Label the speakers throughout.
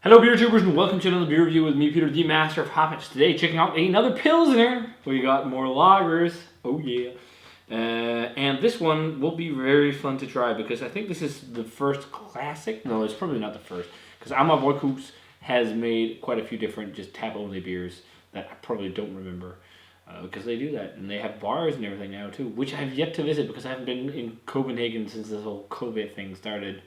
Speaker 1: Hello beer tubers and welcome to another beer review with me, Peter, the master of hoppage. Today checking out another Pilsner. We got more lagers, oh yeah. And this one will be very fun to try because I think this is the first classic. No, it's probably not the first because Amager Panzer has made quite a few different just tap only beers that I probably don't remember because they do that. And they have bars and everything now too, which I've yet to visit because I haven't been in Copenhagen since this whole COVID thing started.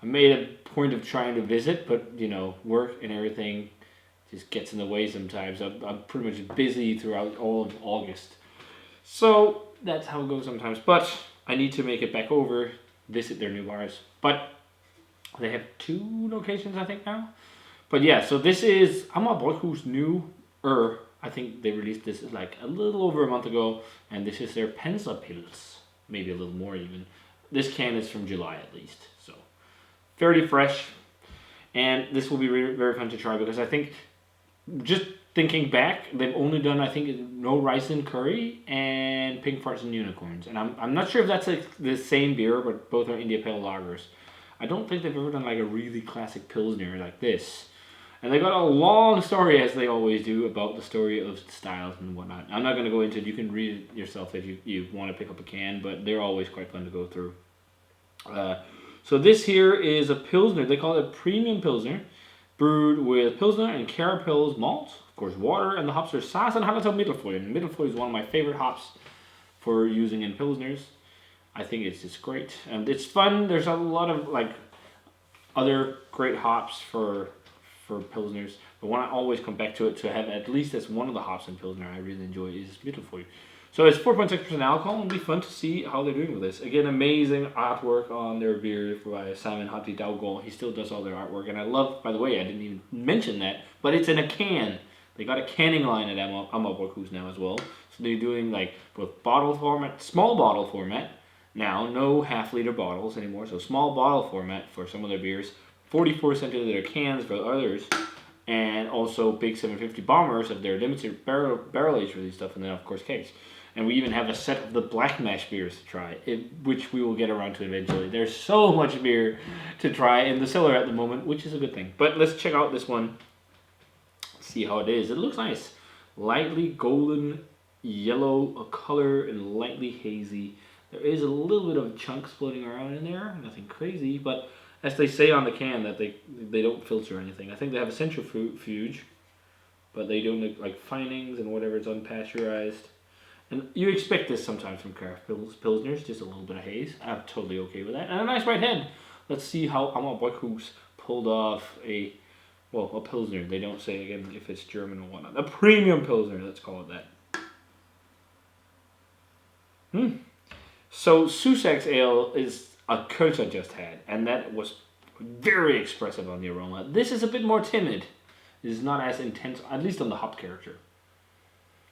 Speaker 1: I made a point of trying to visit, but you know, work and everything just gets in the way sometimes. I'm pretty much busy throughout all of August. So that's how it goes sometimes. But I need to make it back over, visit their new bars. But they have 2 locations, I think, now. But yeah, so this is Amager new. I think they released this like a little over a month ago. And this is their Panzer Pils. Maybe a little more even. This can is from July at least. So fairly fresh, and this will be very fun to try because I think, just thinking back, they've only done, I think, no rice and curry and pink farts and unicorns, and I'm not sure if that's like the same beer, but both are India Pale lagers. I don't think they've ever done like a really classic Pilsner like this, and they got a long story, as they always do, about the story of styles and whatnot. I'm not going to go into it. You can read it yourself if you want to pick up a can, but they're always quite fun to go through. So this here is a Pilsner. They call it a premium Pilsner, brewed with Pilsner and Carapils malt, of course water, and the hops are Saaz and Hallertau Mittelfoy. And Mittelfoy is one of my favorite hops for using in Pilsners. I think it's just great. And it's fun. There's a lot of like other great hops for Pilsners. But one I always come back to it to have at least as one of the hops in Pilsner I really enjoy is Mittelfoy. So it's 4.6% alcohol, and it'll be fun to see how they're doing with this. Again, amazing artwork on their beer by Simon Hatti Daugol. He still does all their artwork, and I love, by the way, I didn't even mention that, but it's in a can. They got a canning line at Amager now as well. So they're doing like both bottle format, small bottle format, now no half-liter bottles anymore, so small bottle format for some of their beers, 44 centiliter cans for others, and also big 750 bombers of their limited barrel age release stuff, and then of course kegs. And we even have a set of the black mash beers to try, which we will get around to eventually. There's so much beer to try in the cellar at the moment, which is a good thing. But let's check out this one, see how it is. It looks nice. Lightly golden yellow color and lightly hazy. There is a little bit of chunks floating around in there, nothing crazy, but as they say on the can that they don't filter anything. I think they have a centrifuge, but they don't look like finings and whatever, it's unpasteurized. And you expect this sometimes from craft Pilsners, just a little bit of haze. I'm totally okay with that. And a nice white head. Let's see how Amager pulled off a Pilsner. They don't say, again, if it's German or whatnot. A premium Pilsner, let's call it that. So Sussex Ale is a Kölsch I just had, and that was very expressive on the aroma. This is a bit more timid. It is not as intense, at least on the hop character.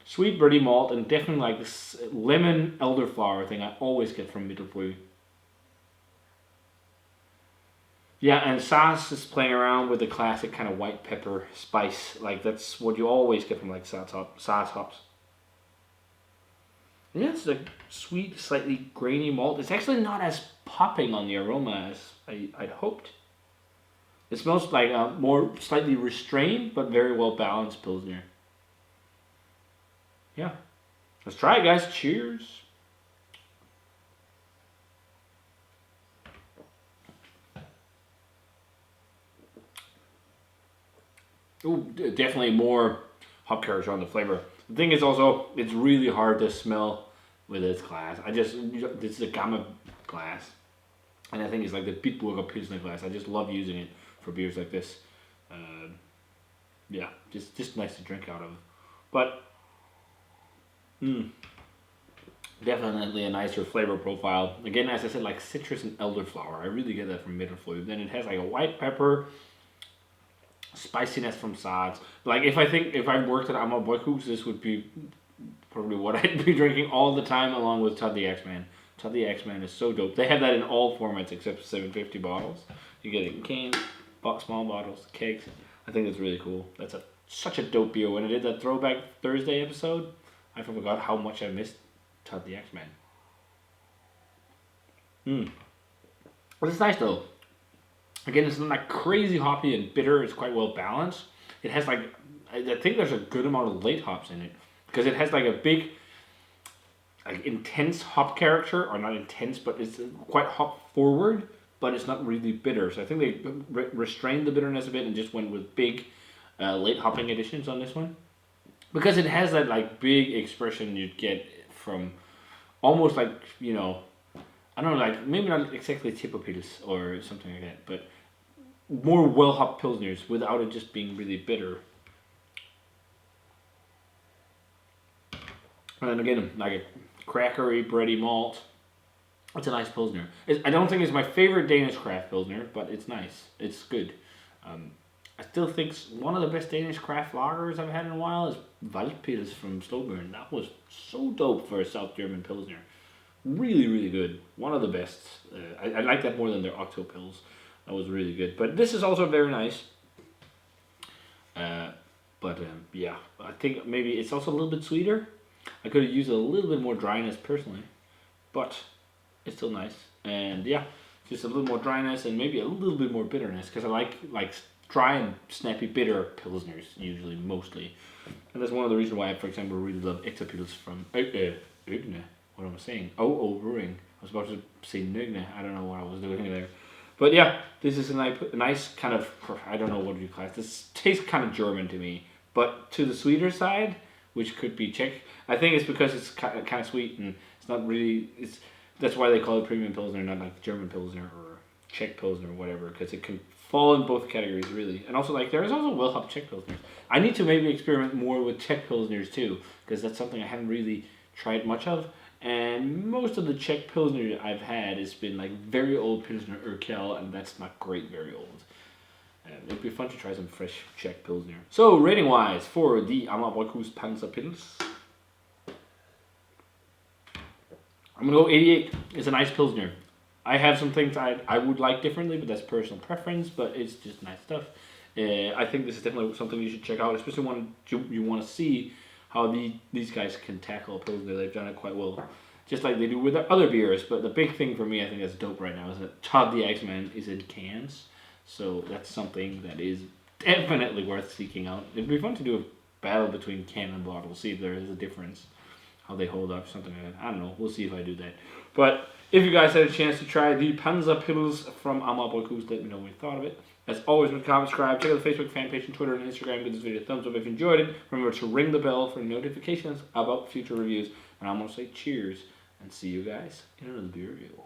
Speaker 1: Sweet birdie malt, and definitely like this lemon elderflower thing I always get from Mittelfoy. Yeah, and Saaz is playing around with the classic kind of white pepper spice. Like that's what you always get from like Saaz hops. Yeah, it's a sweet, slightly grainy malt. It's actually not as popping on the aroma as I'd hoped. It smells like a more slightly restrained but very well balanced Pilsner. Yeah, let's try it, guys. Cheers. Ooh, definitely more hop character on the flavor. The thing is also, it's really hard to smell with this glass. This is a Gamma glass, and I think it's like the Bitburger Pilsner glass. I just love using it for beers like this. Yeah, just nice to drink out of. But definitely a nicer flavor profile. Again, as I said, like citrus and elderflower. I really get that from Mittelfoy. Then it has like a white pepper, spiciness from Saaz. Like if I worked at Amager, this would be probably what I'd be drinking all the time, along with Todd the X-Man. Todd the X-Man is so dope. They have that in all formats except 750 bottles. You get it in cans, small bottles, kegs. I think that's really cool. That's such a dope beer. When I did that Throwback Thursday episode, I forgot how much I missed Todd the X-Man. But it's nice though. Again, it's not like crazy hoppy and bitter. It's quite well balanced. It has like, I think there's a good amount of late hops in it because it has like a big, like intense hop character, or not intense, but it's quite hop forward, but it's not really bitter. So I think they restrained the bitterness a bit and just went with big late hopping additions on this one. Because it has that like big expression you'd get from almost like, you know, I don't know, like maybe not exactly Tippopils or something like that, but more well hopped pilsners without it just being really bitter. And then again, like a crackery, bready malt. It's a nice pilsner. I don't think it's my favorite Danish craft pilsner, but it's nice. It's good. I still think one of the best Danish craft lagers I've had in a while is Waldpils from Stobern. That was so dope for a South German pilsner. Really, really good. One of the best. I like that more than their Octopils. That was really good. But this is also very nice. Yeah, I think maybe it's also a little bit sweeter. I could have used a little bit more dryness personally, but it's still nice. And yeah, just a little more dryness and maybe a little bit more bitterness because I like dry and snappy bitter pilsners usually, mostly. And that's one of the reasons why I, for example, really love Ectopils from Øgne. What am I saying? Brewing. I was about to say Nøgne. I don't know what I was doing there. But yeah, this is a nice kind of, I don't know what you call it. This tastes kind of German to me, but to the sweeter side, which could be Czech. I think it's because it's kind of sweet and it's not really, that's why they call it premium pilsner, not like German pilsner or Czech pilsner or whatever, because it can fall in both categories really. And also like there is also well hopped Czech pilsners. I need to maybe experiment more with Czech pilsners too, because that's something I haven't really tried much of. And most of the Czech pilsner I've had has been like very old Pilsner Urquell, and that's not great, very old. It'd be fun to try some fresh Czech pilsner. So rating wise for the Amager Panzer Pils, I'm gonna go 88. It's a nice pilsner. I have some things I would like differently, but that's personal preference. But it's just nice stuff. I think this is definitely something you should check out, especially when you want to see how these guys can tackle a pilsner. They've done it quite well, just like they do with their other beers. But the big thing for me, I think that's dope right now, is that Todd the X-Man is in cans. So that's something that is definitely worth seeking out. It'd be fun to do a battle between can and bottle, see if there is a difference, how they hold up, something like that. I don't know. We'll see if I do that. But if you guys had a chance to try the Panzer Pils from Amager, let me know what you thought of it. As always, comment, subscribe, check out the Facebook fan page and Twitter and Instagram. Give this video a thumbs up if you enjoyed it. Remember to ring the bell for notifications about future reviews. And I'm going to say cheers and see you guys in another beer review.